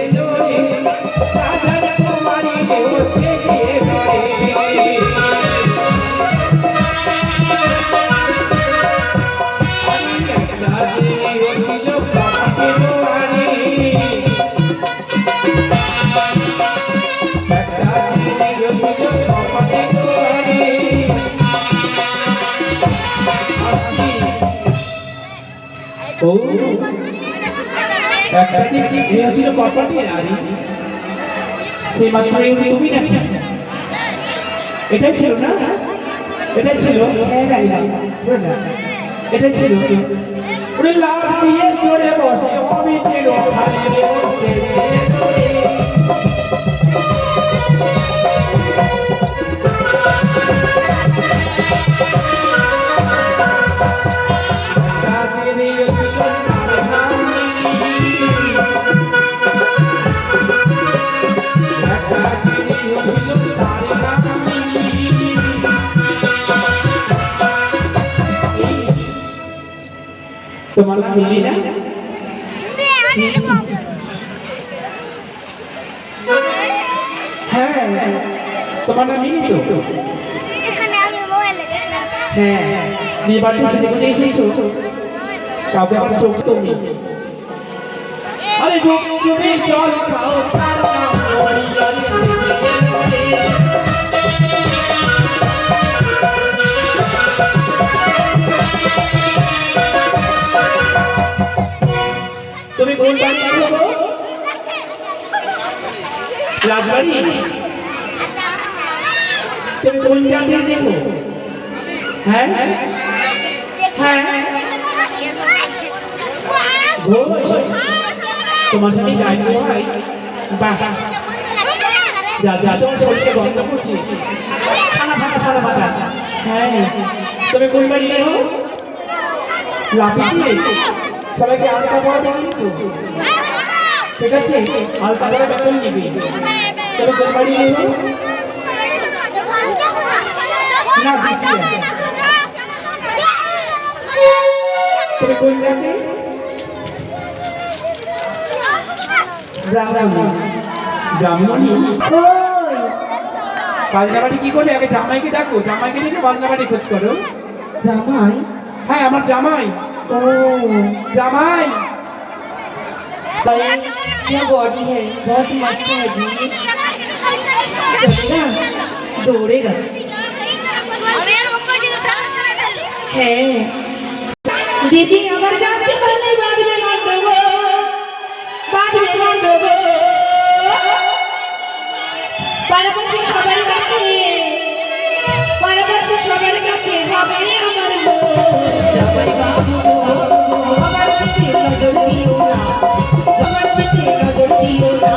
এলো রে রাজার কুমারী ও সেজে এলো রে একটা দেখছি যে হচ্ছিল কপাটি নারী সেই মাত্র তুমি নাকি এটাই ছিল না এটা ছিল এটা ছিল ওরে লাভ দিয়ে জোরে বসে অমিতের ওখানে বসে তোমার নাম মিলি না হ্যাঁ তোমার নাম মিলি তো হ্যাঁ মেয়ে বাড়িতে সেজে সেজে এসেছো কাউকে আমার চোখ তুমি আরে তুমি জল খাও তার নাম মরি জলে তুমি কোন বাড়ি যাবো রাজবাড়ি তুমি কোন জায়গায় দেখো হ্যাঁ হ্যাঁ তোমার সাথে যাই তো ভাই বাহ যা যা তোমার শরীরে গন্ধ করছি খানা ফাটা হ্যাঁ তুমি কোন বাড়ি যাবো লাফিয়ে সবাইকে আলতা পড়া দেবেন তো ঠিক আছে আলতা পড়া বেতন নিবি তবে কোন বাড়ি নেব না দিচ্ছি তুমি কোন জায়গাতে ব্রাহ্মণী কই বাজনাবাড়ি কি করবে আগে জামাইকে ডাকো জামাইকে ডেকে বাজনাবাড়ি খোঁজ করো জামাই হ্যাঁ আমার জামাই ओ जमाई क्या बॉडी है बहुत मस्त है जी चलेगा दौड़ेगा है दीदी अमर जाते पहले बाद में मांगो पारापाशी সবার কাছে হবে আমার জামাই বাবু আমার দিকে নজর দিও না আমার দিকে নজর দিও না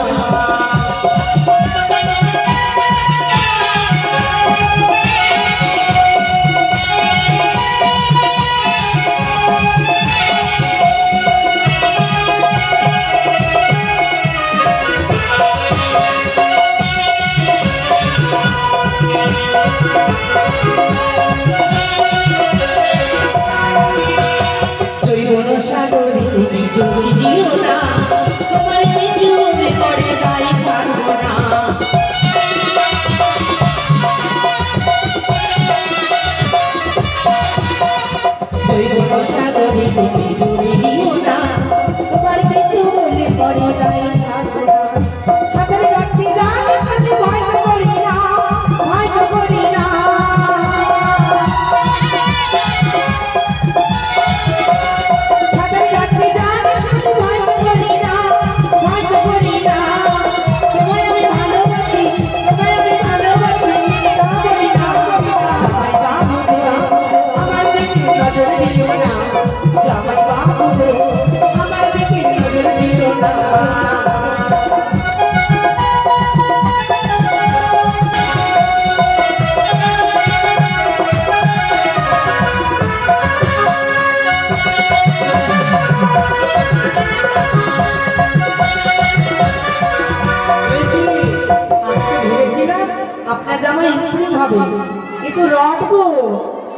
तो रड गो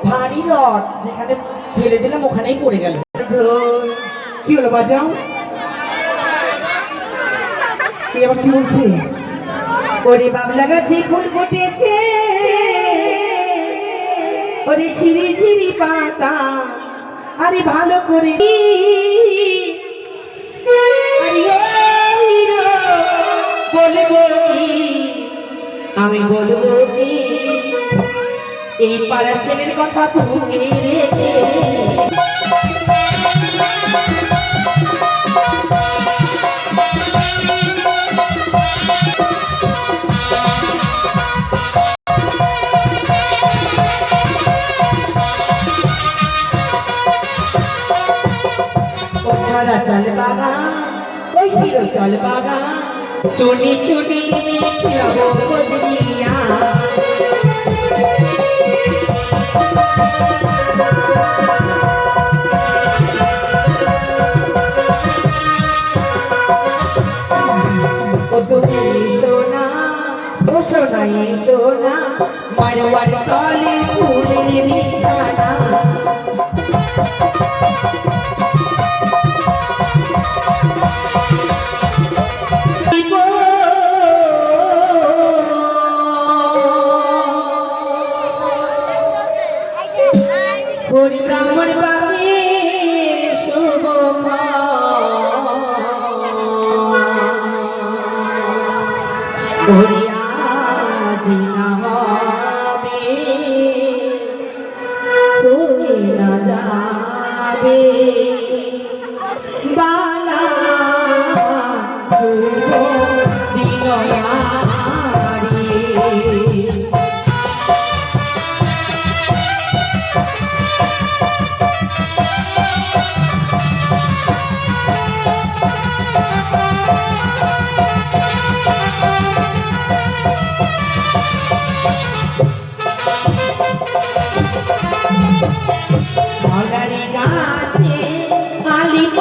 भारी रड যেখানে ফেলে দিলাম ওখানেই পড়ে গেল কি হলো বাজাও এবার কি বলছে? ওরে বাবলা গাছে ফুল ফুটেছে, ওরে ঝিরি ঝিরি পাতা, আরে ভালো করে আরে ও হিরো বলবো কি, আমি বলবো কি, এই পাড়ার ছেলের কথা বুকে রেখে চল বাবা, ওই হিরো চল বাবা, চুনি চুনি মিলাবো বদলিয়া। ও তুমি সোনা, ও সোনাই সোনা, মারওয়ার তলে ফুলের বিছানা। হরি ব্রাহ্মণ পাবে শুভ হরি আজ না হবে, হরি না যাবে বালা শুভ দিনয়ারি। মলারি গাছে মালিক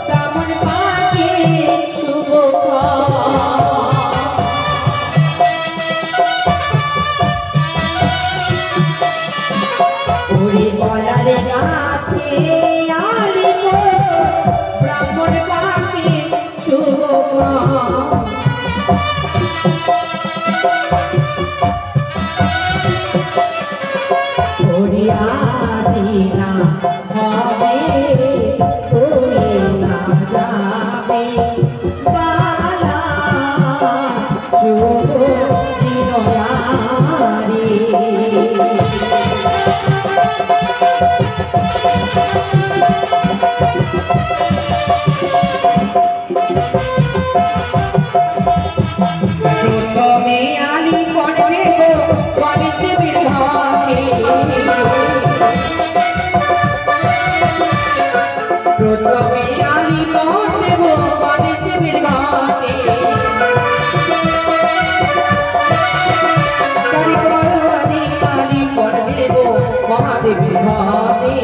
তেমন পাকে শুভ ওরে মলারি গাছে আলিক ব্রাহ্মণ পাকে শুভ দিনা হবে, হয়ে না যাবে বালা শুভ দিনয়ারি। প্রথমে আলি পড়ে দেব গণেশ দেবীর ভাগে, প্রথমে আলি পড়ে দেব গণেশ দেবীর ভাগে, তারপর আলি পড়ে দেব মহাদেবীর ভাগে।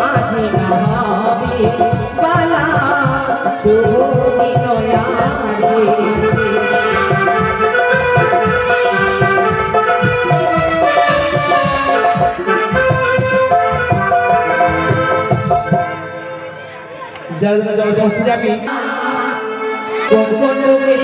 আজ না হবে বালা শুভ দিনয়ারি। যারা যারা শাস্তি যাবে কোন কোন লোকের